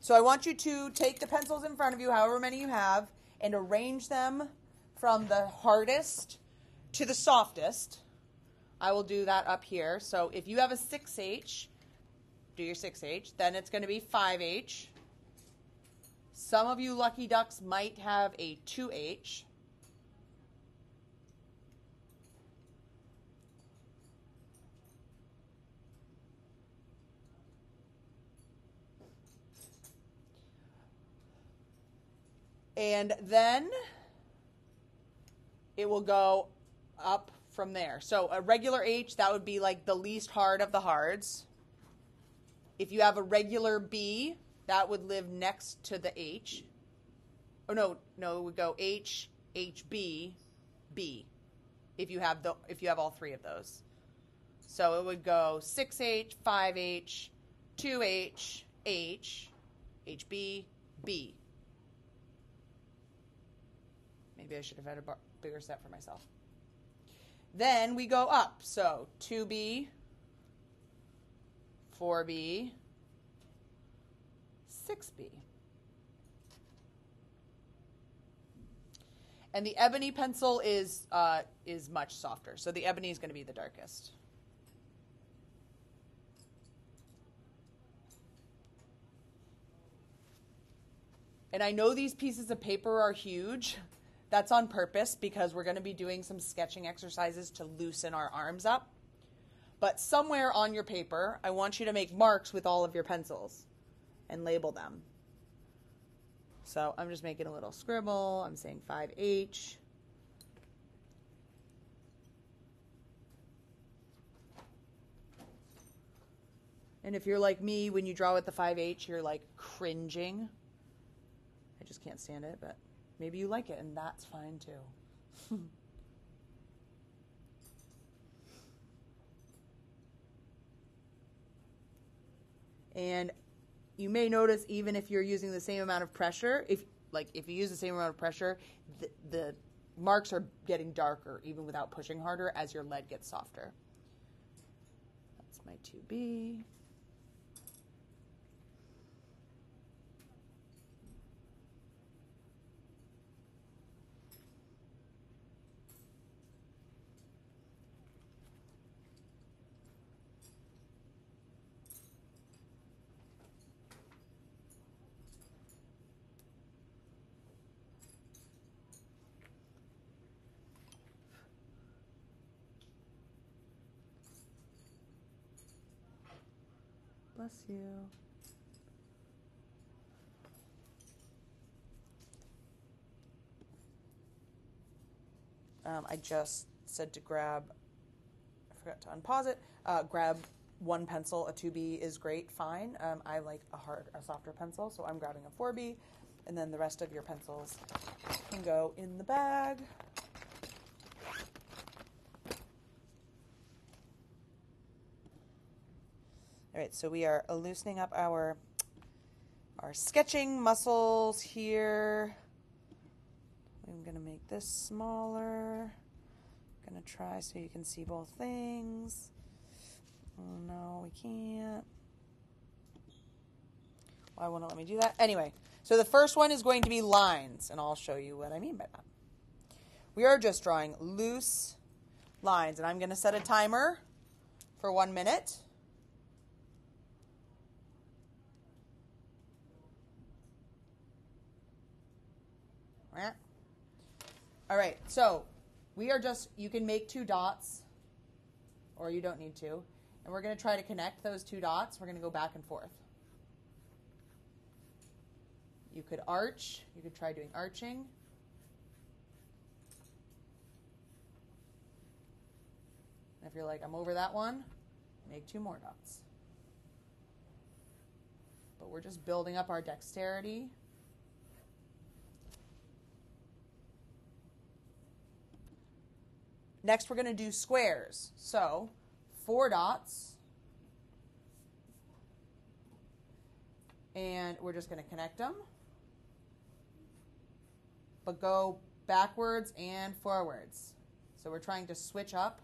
So I want you to take the pencils in front of you, however many you have, and arrange them from the hardest to the softest. I will do that up here. So if you have a 6H, do your 6H. Then it's going to be 5H. Some of you lucky ducks might have a 2H. And then it will go up from there. So a regular H, that would be like the least hard of the hards. If you have a regular B, that would live next to the H. Oh, no, it would go H, HB, B. If you have all three of those. So it would go 6H, 5H, 2H, H, HB, B. Maybe I should have had a bigger set for myself. Then we go up. So 2B, 4B, 6B. And the ebony pencil is much softer. So the ebony is going to be the darkest. And I know these pieces of paper are huge. That's on purpose because we're going to be doing some sketching exercises to loosen our arms up. But somewhere on your paper, I want you to make marks with all of your pencils and label them. So I'm just making a little scribble. I'm saying 5H. And if you're like me, when you draw with the 5H, you're like cringing. I just can't stand it, but maybe you like it, and that's fine too. And you may notice, even if you're using the same amount of pressure, if you use the same amount of pressure, the marks are getting darker even without pushing harder as your lead gets softer. That's my 2B. Bless you. I just said to grab, I forgot to unpause it, grab one pencil. A 2B is great, fine. I like a softer pencil, so I'm grabbing a 4B, and then the rest of your pencils can go in the bag. All right, so we are loosening up our sketching muscles here. I'm going to make this smaller. I'm going to try so you can see both things. Oh, no, we can't. Why won't it let me do that? Anyway, so the first one is going to be lines, and I'll show you what I mean by that. We are just drawing loose lines, and I'm going to set a timer for 1 minute. All right, so you can make 2 dots, or you don't need to, and we're going to try to connect those 2 dots. We're going to go back and forth. You could arch. You could try doing arching. And if you're like, I'm over that one, make 2 more dots. But we're just building up our dexterity. Next, we're going to do squares. So, 4 dots. And we're just going to connect them. But go backwards and forwards. So we're trying to switch up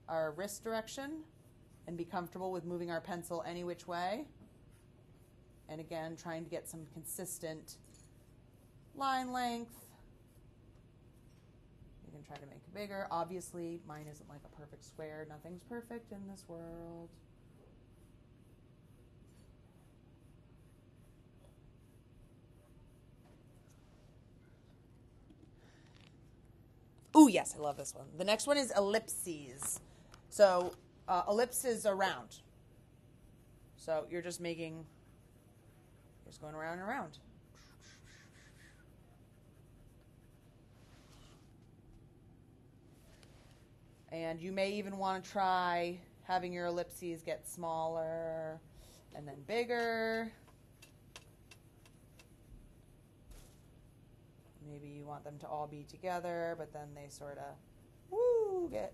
our wrist direction and be comfortable with moving our pencil any which way. And again, trying to get some consistent line length. You can try to make it bigger. Obviously, mine isn't like a perfect square. Nothing's perfect in this world. Ooh, yes, I love this one. The next one is ellipses. So ellipses are round. So you're just going around and around. And you may even want to try having your ellipses get smaller and then bigger. Maybe you want them to all be together, but then they sort of, get.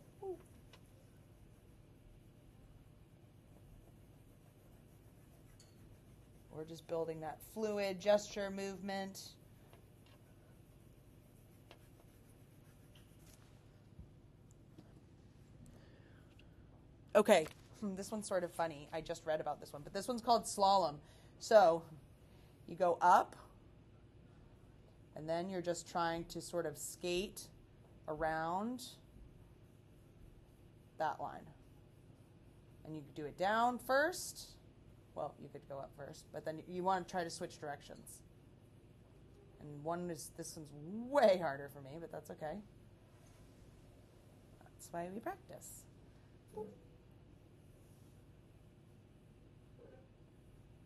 We're just building that fluid gesture movement. Okay, this one's sort of funny. I just read about this one, but this one's called slalom. So you go up, and then you're just trying to sort of skate around that line. And you could do it down first. Well, you could go up first, but then you want to try to switch directions. And this one's way harder for me, but that's okay. That's why we practice.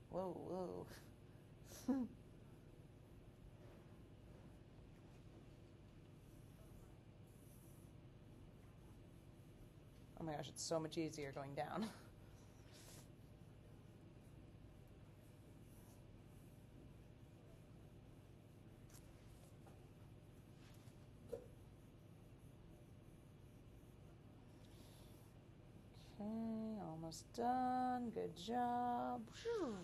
Whoa, whoa. Oh my gosh, it's so much easier going down. Okay, almost done. Good job. Whew.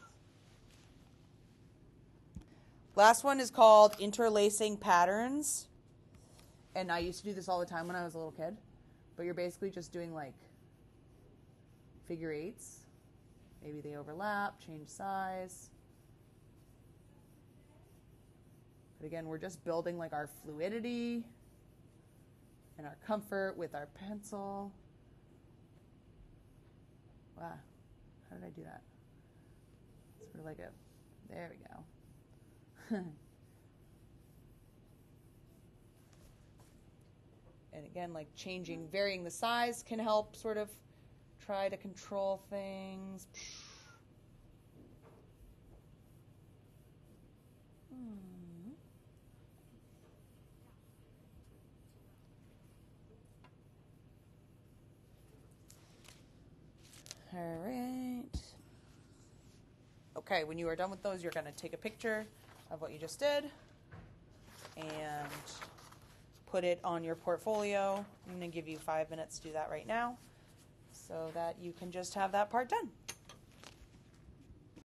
Last one is called interlacing patterns. And I used to do this all the time when I was a little kid. But you're basically just doing like figure eights. Maybe they overlap, change size. But again, we're just building like our fluidity and our comfort with our pencil. Wow, how did I do that? Sort of like there we go. And again, like varying the size can help sort of try to control things. All right. Okay, when you are done with those, you're going to take a picture of what you just did and put it on your portfolio. I'm going to give you 5 minutes to do that right now so that you can just have that part done.